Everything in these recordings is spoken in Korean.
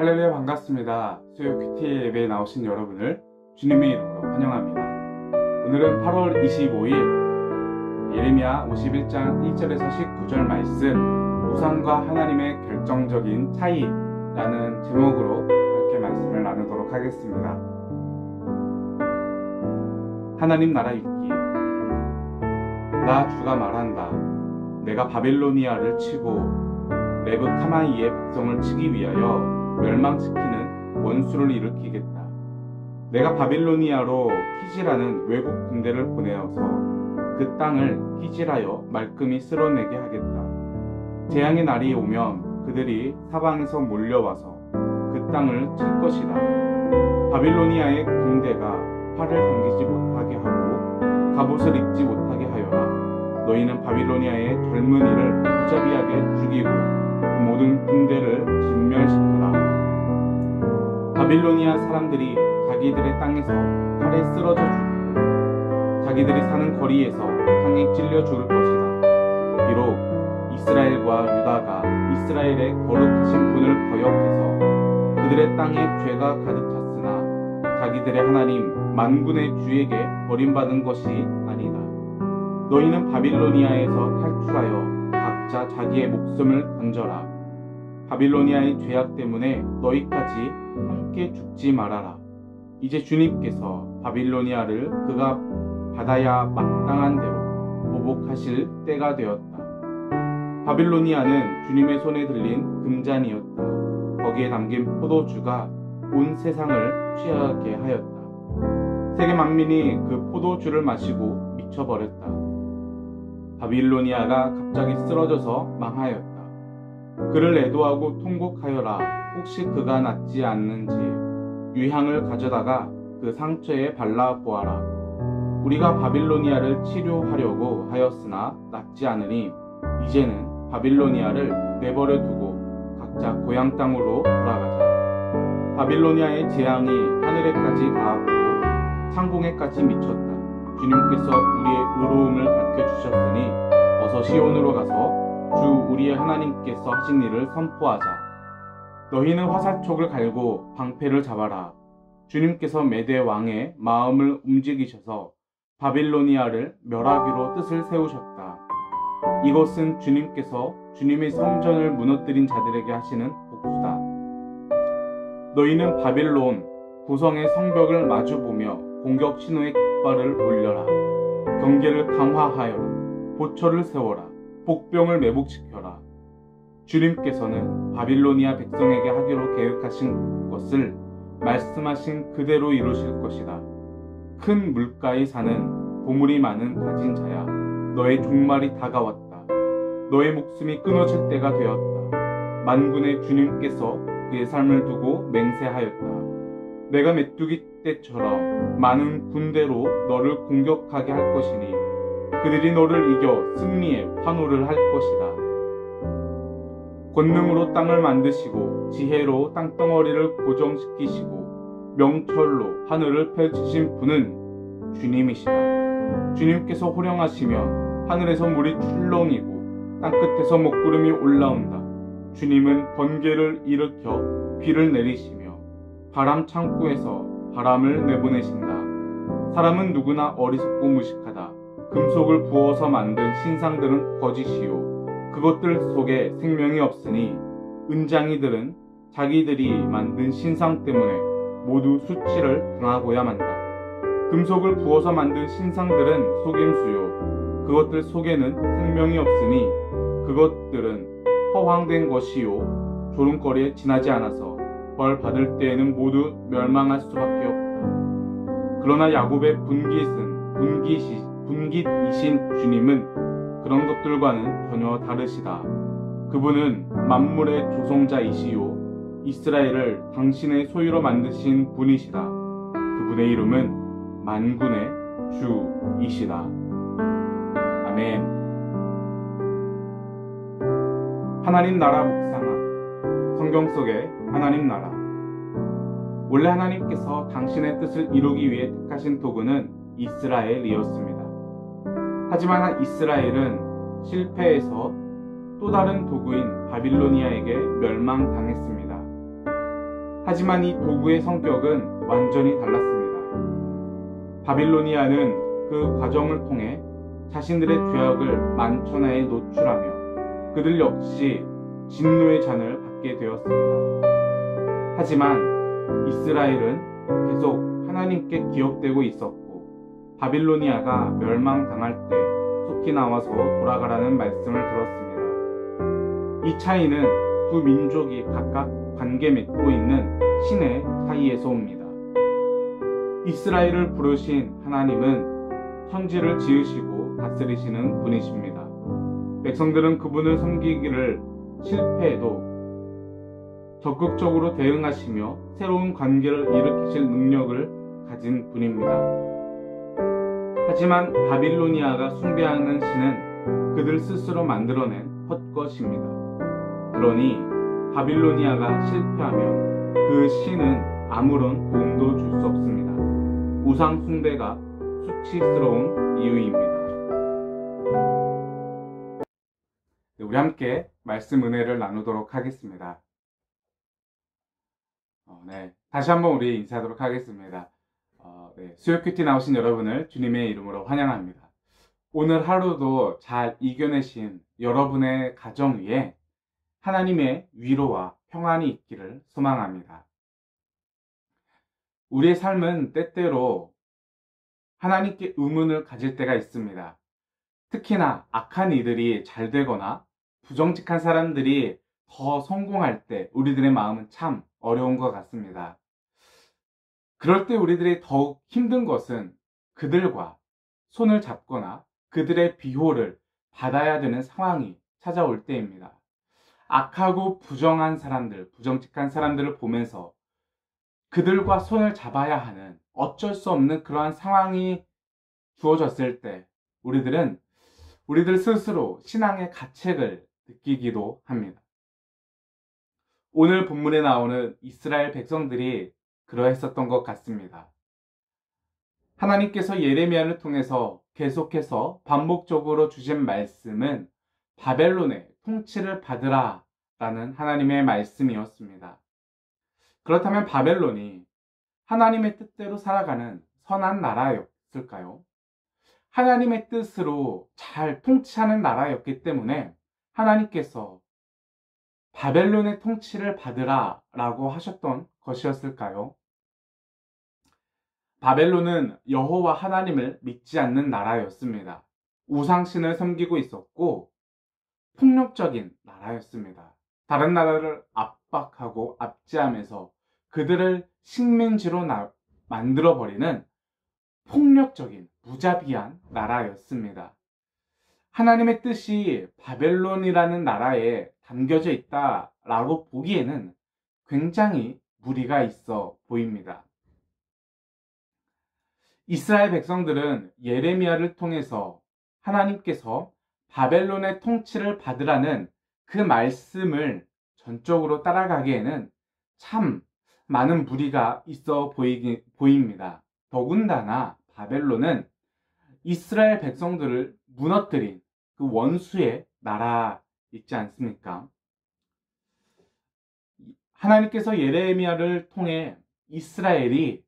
할렐루야, 반갑습니다. 수요 큐티 예배에 나오신 여러분을 주님의 이름으로 환영합니다. 오늘은 8월 25일 예레미야 51장 1절에서 19절 말씀, 우상과 하나님의 결정적인 차이라는 제목으로 함께 말씀을 나누도록 하겠습니다. 하나님 나라 읽기. 나 주가 말한다. 내가 바빌로니아를 치고 레브카마이의 백성을 치기 위하여 멸망시키는 원수를 일으키겠다. 내가 바빌로니아로 키지라는 외국 군대를 보내어서 그 땅을 키질하여 말끔히 쓸어내게 하겠다. 재앙의 날이 오면 그들이 사방에서 몰려와서 그 땅을 칠 것이다. 바빌로니아의 군대가 팔을 당기지 못하게 하고 갑옷을 입지 못하게 하여라. 너희는 바빌로니아의 젊은이를 무자비하게 죽이고 그 모든 군대를 진멸시켜라. 바빌로니아 사람들이 자기들의 땅에서 칼에 쓰러져 죽고 자기들이 사는 거리에서 상에 찔려 죽을 것이다. 비록 이스라엘과 유다가 이스라엘의 거룩하신 분을 거역해서 그들의 땅에 죄가 가득 찼으나 자기들의 하나님 만군의 주에게 버림받은 것이 아니다. 너희는 바빌로니아에서 탈출하여 각자 자기의 목숨을 건져라. 바빌로니아의 죄악 때문에 너희까지 함께 죽지 말아라. 이제 주님께서 바빌로니아를 그가 받아야 마땅한 대로 보복하실 때가 되었다. 바빌로니아는 주님의 손에 들린 금잔이었다. 거기에 담긴 포도주가 온 세상을 취하게 하였다. 세계 만민이 그 포도주를 마시고 미쳐버렸다. 바빌로니아가 갑자기 쓰러져서 망하였다. 그를 애도하고 통곡하여라. 혹시 그가 낫지 않는지 유향을 가져다가 그 상처에 발라보아라. 우리가 바빌로니아를 치료하려고 하였으나 낫지 않으니 이제는 바빌로니아를 내버려 두고 각자 고향 땅으로 돌아가자. 바빌로니아의 재앙이 하늘에까지 닿았고 상공에까지 미쳤다. 주님께서 우리의 의로움을 밝혀주셨으니 어서 시온으로 가서 주 우리의 하나님께서 하신 일을 선포하자. 너희는 화살촉을 갈고 방패를 잡아라. 주님께서 메대 왕의 마음을 움직이셔서 바빌로니아를 멸하기로 뜻을 세우셨다. 이것은 주님께서 주님의 성전을 무너뜨린 자들에게 하시는 복수다. 너희는 바빌론 고성의 성벽을 마주보며 공격 신호의 깃발을 올려라. 경계를 강화하여라. 보초를 세워라. 복병을 매복시켜라. 주님께서는 바빌로니아 백성에게 하기로 계획하신 것을 말씀하신 그대로 이루실 것이다. 큰 물가에 사는 보물이 많은 가진 자야, 너의 종말이 다가왔다. 너의 목숨이 끊어질 때가 되었다. 만군의 주님께서 그의 삶을 두고 맹세하였다. 내가 메뚜기 때처럼 많은 군대로 너를 공격하게 할 것이니 그들이 너를 이겨 승리의 환호를 할 것이다. 권능으로 땅을 만드시고 지혜로 땅덩어리를 고정시키시고 명철로 하늘을 펼치신 분은 주님이시다. 주님께서 호령하시면 하늘에서 물이 출렁이고 땅끝에서 먹구름이 올라온다. 주님은 번개를 일으켜 비를 내리시며 바람 창구에서 바람을 내보내신다. 사람은 누구나 어리석고 무식하다. 금속을 부어서 만든 신상들은 거짓이요 그것들 속에 생명이 없으니 은장이들은 자기들이 만든 신상 때문에 모두 수치를 당하고야 만다. 금속을 부어서 만든 신상들은 속임수요 그것들 속에는 생명이 없으니 그것들은 허황된 것이요 조롱거리에 지나지 않아서 벌 받을 때에는 모두 멸망할 수밖에 없다. 그러나 야곱의 분깃이신 주님은 그런 것들과는 전혀 다르시다. 그분은 만물의 조성자이시요 이스라엘을 당신의 소유로 만드신 분이시다. 그분의 이름은 만군의 주이시다. 아멘. 하나님 나라 묵상함. 성경 속의 하나님 나라. 원래 하나님께서 당신의 뜻을 이루기 위해 택하신 도구는 이스라엘이었습니다. 하지만 이스라엘은 실패해서 또 다른 도구인 바빌로니아에게 멸망당했습니다. 하지만 이 도구의 성격은 완전히 달랐습니다. 바빌로니아는 그 과정을 통해 자신들의 죄악을 만천하에 노출하며 그들 역시 진노의 잔을 받게 되었습니다. 하지만 이스라엘은 계속 하나님께 기억되고 있었고 바빌로니아가 멸망당할 때 속히 나와서 돌아가라는 말씀을 들었습니다. 이 차이는 두 민족이 각각 관계 맺고 있는 신의 사이에서 옵니다. 이스라엘을 부르신 하나님은 천지를 지으시고 다스리시는 분이십니다. 백성들은 그분을 섬기기를 실패해도 적극적으로 대응하시며 새로운 관계를 일으키실 능력을 가진 분입니다. 하지만 바빌로니아가 숭배하는 신은 그들 스스로 만들어낸 헛것입니다. 그러니 바빌로니아가 실패하면 그 신은 아무런 도움도 줄 수 없습니다. 우상 숭배가 수치스러운 이유입니다. 우리 함께 말씀 은혜를 나누도록 하겠습니다. 다시 한번 우리 인사하도록 하겠습니다. 수요 큐티 나오신 여러분을 주님의 이름으로 환영합니다. 오늘 하루도 잘 이겨내신 여러분의 가정 위에 하나님의 위로와 평안이 있기를 소망합니다. 우리의 삶은 때때로 하나님께 의문을 가질 때가 있습니다. 특히나 악한 이들이 잘 되거나 부정직한 사람들이 더 성공할 때 우리들의 마음은 참 어려운 것 같습니다. 그럴 때 우리들이 더욱 힘든 것은 그들과 손을 잡거나 그들의 비호를 받아야 되는 상황이 찾아올 때입니다. 악하고 부정한 사람들, 부정직한 사람들을 보면서 그들과 손을 잡아야 하는 어쩔 수 없는 그러한 상황이 주어졌을 때 우리들 스스로 신앙의 가책을 느끼기도 합니다. 오늘 본문에 나오는 이스라엘 백성들이 그러했었던 것 같습니다. 하나님께서 예레미야를 통해서 계속해서 반복적으로 주신 말씀은 바벨론의 통치를 받으라 라는 하나님의 말씀이었습니다. 그렇다면 바벨론이 하나님의 뜻대로 살아가는 선한 나라였을까요? 하나님의 뜻으로 잘 통치하는 나라였기 때문에 하나님께서 바벨론의 통치를 받으라 라고 하셨던 것이었을까요? 바벨론은 여호와 하나님을 믿지 않는 나라였습니다. 우상신을 섬기고 있었고 폭력적인 나라였습니다. 다른 나라를 압박하고 압제하면서 그들을 식민지로 만들어버리는 폭력적인 무자비한 나라였습니다. 하나님의 뜻이 바벨론이라는 나라에 담겨져 있다라고 보기에는 굉장히 무리가 있어 보입니다. 이스라엘 백성들은 예레미야를 통해서 하나님께서 바벨론의 통치를 받으라는 그 말씀을 전적으로 따라가기에는 참 많은 무리가 있어 보입니다. 더군다나 바벨론은 이스라엘 백성들을 무너뜨린 그 원수의 나라 있지 않습니까? 하나님께서 예레미야를 통해 이스라엘이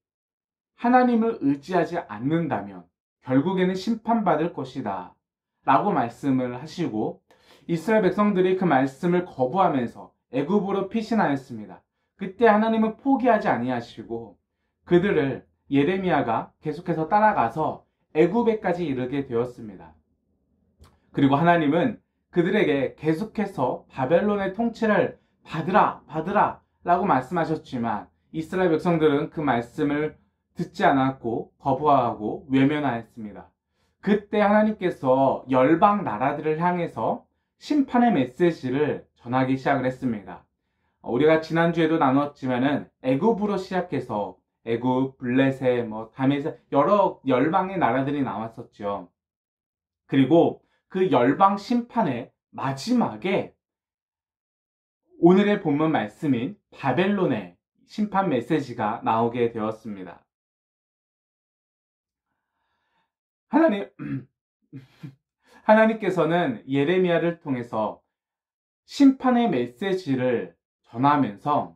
하나님을 의지하지 않는다면 결국에는 심판받을 것이다 라고 말씀을 하시고 이스라엘 백성들이 그 말씀을 거부하면서 애굽으로 피신하였습니다. 그때 하나님은 포기하지 아니하시고 그들을 예레미야가 계속해서 따라가서 애굽에까지 이르게 되었습니다. 그리고 하나님은 그들에게 계속해서 바벨론의 통치를 받으라 라고 말씀하셨지만 이스라엘 백성들은 그 말씀을 듣지 않았고 거부하고 외면하였습니다. 그때 하나님께서 열방 나라들을 향해서 심판의 메시지를 전하기 시작을 했습니다. 우리가 지난주에도 나눴지만은 애굽으로 시작해서 애굽, 블레셋, 다메섹 여러 열방의 나라들이 나왔었죠. 그리고 그 열방 심판의 마지막에 오늘의 본문 말씀인 바벨론의 심판 메시지가 나오게 되었습니다. 하나님께서는 예레미야를 통해서 심판의 메시지를 전하면서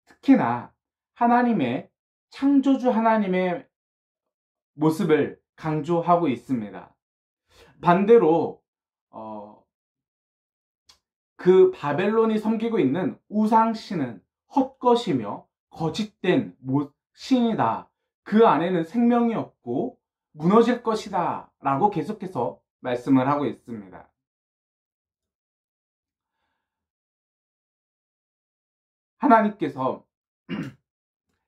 특히나 하나님의 창조주 하나님의 모습을 강조하고 있습니다. 반대로 그 바벨론이 섬기고 있는 우상신은 헛것이며 거짓된 신이다. 그 안에는 생명이 없고 무너질 것이다 라고 계속해서 말씀을 하고 있습니다. 하나님께서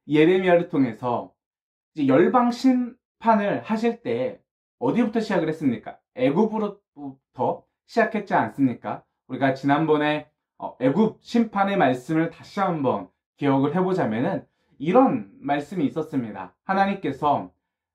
예레미야를 통해서 이제 열방 심판을 하실 때 어디부터 시작을 했습니까? 애굽으로부터 시작했지 않습니까? 우리가 지난번에 애굽 심판의 말씀을 다시 한번 기억을 해보자면은 이런 말씀이 있었습니다. 하나님께서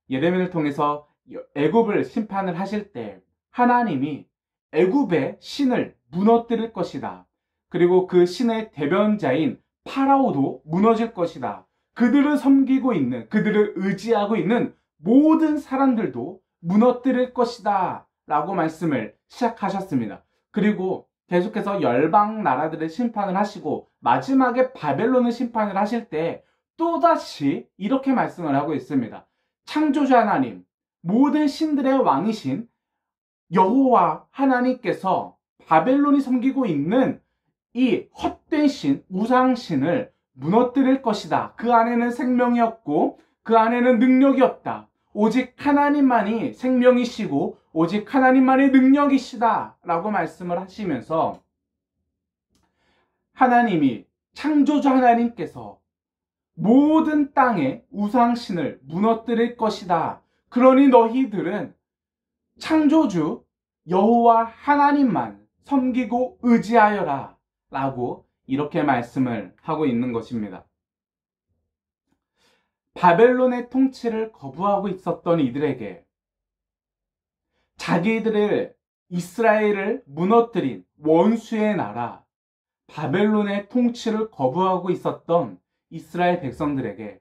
예레미야를 통해서 애굽을 심판을 하실 때 하나님이 애굽의 신을 무너뜨릴 것이다. 그리고 그 신의 대변자인 파라오도 무너질 것이다. 그들을 섬기고 있는, 그들을 의지하고 있는 모든 사람들도 무너뜨릴 것이다 라고 말씀을 시작하셨습니다. 그리고 계속해서 열방 나라들의 심판을 하시고 마지막에 바벨론을 심판을 하실 때 또다시 이렇게 말씀을 하고 있습니다. 창조주 하나님, 모든 신들의 왕이신 여호와 하나님께서 바벨론이 섬기고 있는 이 헛된 신, 우상신을 무너뜨릴 것이다. 그 안에는 생명이 없고 그 안에는 능력이 없다. 오직 하나님만이 생명이시고 오직 하나님만이 능력이시다 라고 말씀을 하시면서 하나님이, 창조주 하나님께서 모든 땅의 우상신을 무너뜨릴 것이다. 그러니 너희들은 창조주 여호와 하나님만 섬기고 의지하여라 라고 이렇게 말씀을 하고 있는 것입니다. 바벨론의 통치를 거부하고 있었던 이들에게 자기들의 이스라엘을 무너뜨린 원수의 나라 바벨론의 통치를 거부하고 있었던 이스라엘 백성들에게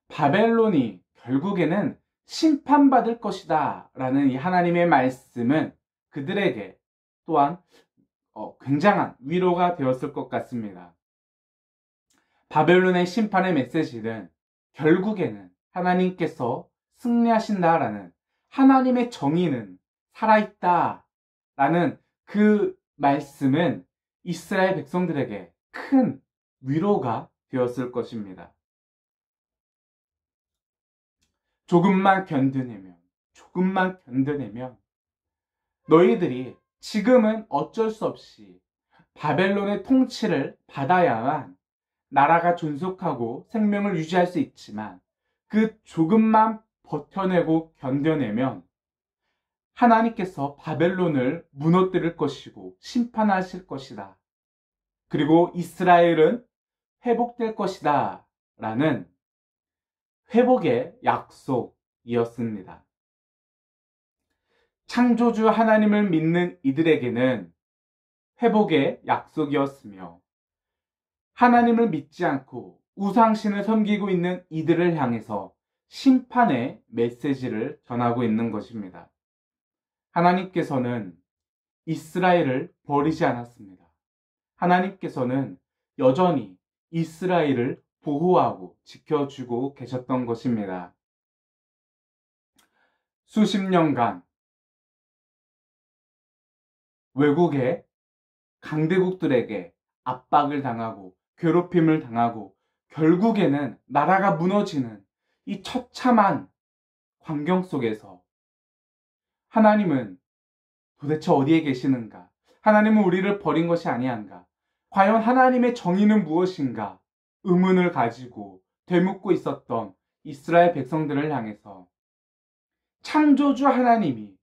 바벨론이 결국에는 심판받을 것이다 라는 이 하나님의 말씀은 그들에게 또한 굉장한 위로가 되었을 것 같습니다. 바벨론의 심판의 메시지는 결국에는 하나님께서 승리하신다라는, 하나님의 정의는 살아있다라는 그 말씀은 이스라엘 백성들에게 큰 위로가 되었을 것입니다. 조금만 견뎌내면 너희들이 지금은 어쩔 수 없이 바벨론의 통치를 받아야만 나라가 존속하고 생명을 유지할 수 있지만 그 조금만 버텨내고 견뎌내면 하나님께서 바벨론을 무너뜨릴 것이고 심판하실 것이다. 그리고 이스라엘은 회복될 것이다 라는 회복의 약속이었습니다. 창조주 하나님을 믿는 이들에게는 회복의 약속이었으며 하나님을 믿지 않고 우상신을 섬기고 있는 이들을 향해서 심판의 메시지를 전하고 있는 것입니다. 하나님께서는 이스라엘을 버리지 않았습니다. 하나님께서는 여전히 이스라엘을 보호하고 지켜주고 계셨던 것입니다. 수십 년간 외국의 강대국들에게 압박을 당하고 괴롭힘을 당하고 결국에는 나라가 무너지는 이 처참한 광경 속에서 하나님은 도대체 어디에 계시는가? 하나님은 우리를 버린 것이 아니한가? 과연 하나님의 정의는 무엇인가? 의문을 가지고 되묻고 있었던 이스라엘 백성들을 향해서 창조주 하나님이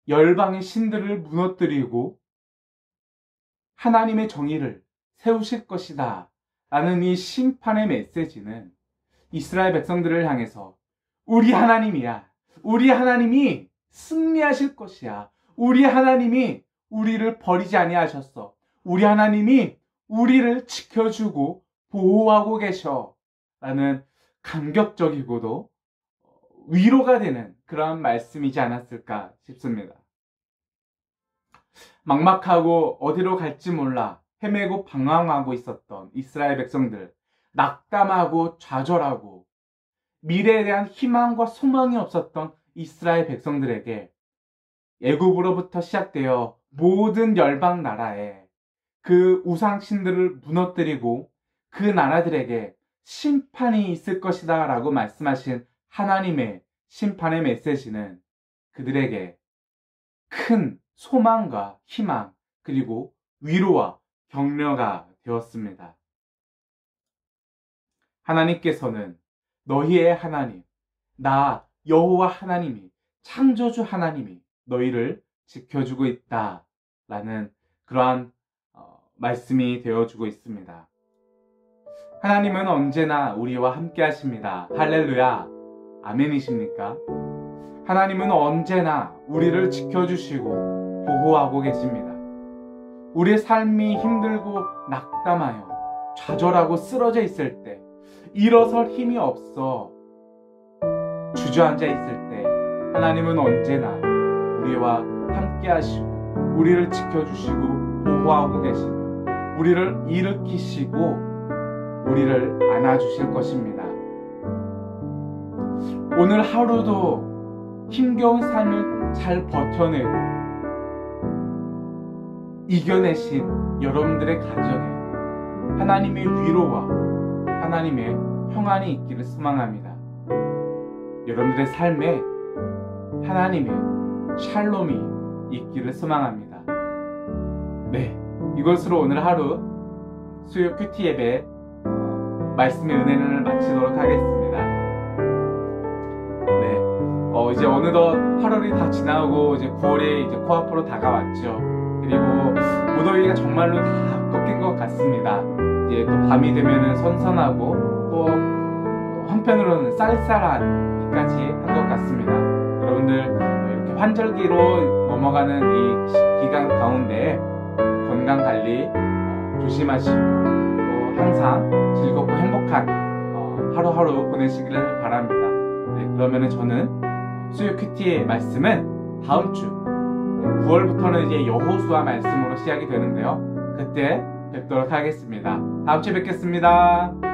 열방의 신들을 무너뜨리고 하나님의 정의를 세우실 것이다 라는 이 심판의 메시지는 이스라엘 백성들을 향해서 우리 하나님이야. 우리 하나님이 승리하실 것이야. 우리 하나님이 우리를 버리지 아니하셨어. 우리 하나님이 우리를 지켜주고 보호하고 계셔 라는 감격적이고도 위로가 되는 그러한 말씀이지 않았을까 싶습니다. 막막하고 어디로 갈지 몰라 헤매고 방황하고 있었던 이스라엘 백성들, 낙담하고 좌절하고 미래에 대한 희망과 소망이 없었던 이스라엘 백성들에게 애굽으로부터 시작되어 모든 열방 나라에 그 우상신들을 무너뜨리고 그 나라들에게 심판이 있을 것이다 라고 말씀하신 하나님의 심판의 메시지는 그들에게 큰 소망과 희망 그리고 위로와 격려가 되었습니다. 하나님께서는 너희의 하나님, 나 여호와 하나님이, 창조주 하나님이 너희를 지켜주고 있다 라는 그러한 말씀이 되어주고 있습니다. 하나님은 언제나 우리와 함께 하십니다. 할렐루야, 아멘이십니까? 하나님은 언제나 우리를 지켜주시고 보호하고 계십니다. 우리의 삶이 힘들고 낙담하여 좌절하고 쓰러져 있을 때, 일어설 힘이 없어 주저앉아 있을 때 하나님은 언제나 우리와 함께 하시고 우리를 지켜주시고 보호하고 계시며 우리를 일으키시고 우리를 안아주실 것입니다. 오늘 하루도 힘겨운 삶을 잘 버텨내고 이겨내신 여러분들의 가정에 하나님의 위로와 하나님의 평안이 있기를 소망합니다. 여러분들의 삶에 하나님의 샬롬이 있기를 소망합니다. 네, 이것으로 오늘 하루 수요 큐티 예배 말씀의 은혜를 마치도록 하겠습니다. 네, 이제 어느덧 8월이 다 지나고 이제 9월이 이제 코앞으로 다가왔죠. 그리고 무더위가 정말로 다 꺾인 것 같습니다. 이제 또 밤이 되면은 선선하고 또 한편으로는 쌀쌀한 비까지 한 것 같습니다. 여러분들 이렇게 환절기로 넘어가는 이 기간 가운데 건강 관리 조심하시고 또 항상 즐겁고 행복한 하루하루 보내시기를 바랍니다. 네, 그러면은 저는 수요 큐티의 말씀은 다음 주 9월부터는 이제 여호수아 말씀으로 시작이 되는데요. 그때 뵙도록 하겠습니다. 다음 주에 뵙겠습니다.